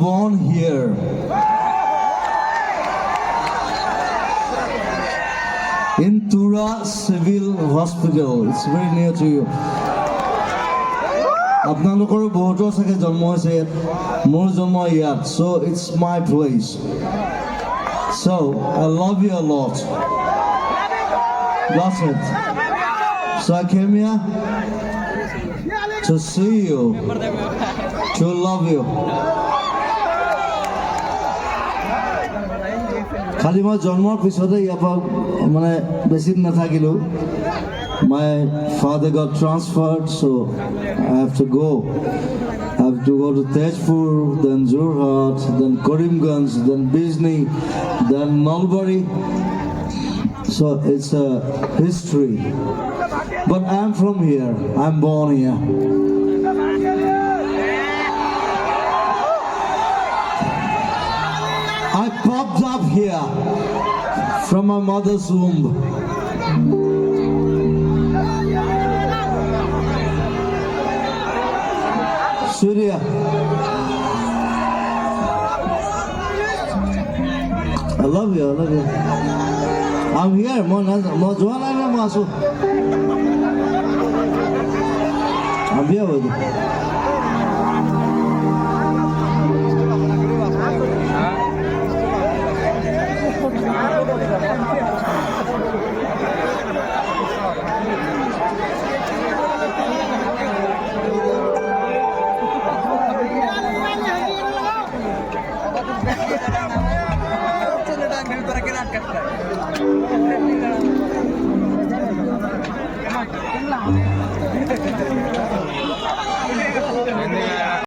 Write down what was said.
born here. In Tura Civil Hospital. It's very near to you. আপোনালোকৰো বহুতৰ চাগে জন্ম হৈছে ইয়াত, মোৰ জন্ম ইয়াত, so it's my place. So I love you a lot. That's it. So I came here to see you, to love you. খালি মই জন্মৰ পিছতে ইয়াৰ পৰা মানে বেছি দিন নাথাকিলোঁ. My father got transferred, so I have to go. I have to go to Tezpur, then Jorhat, then Karimganj, then Bizni, then Nalbari. So it's a history. But I'm from here. I'm born here. I popped up here from my mother's womb. Surya, I love you, I love you. I'm here, I'm here with you. Come on.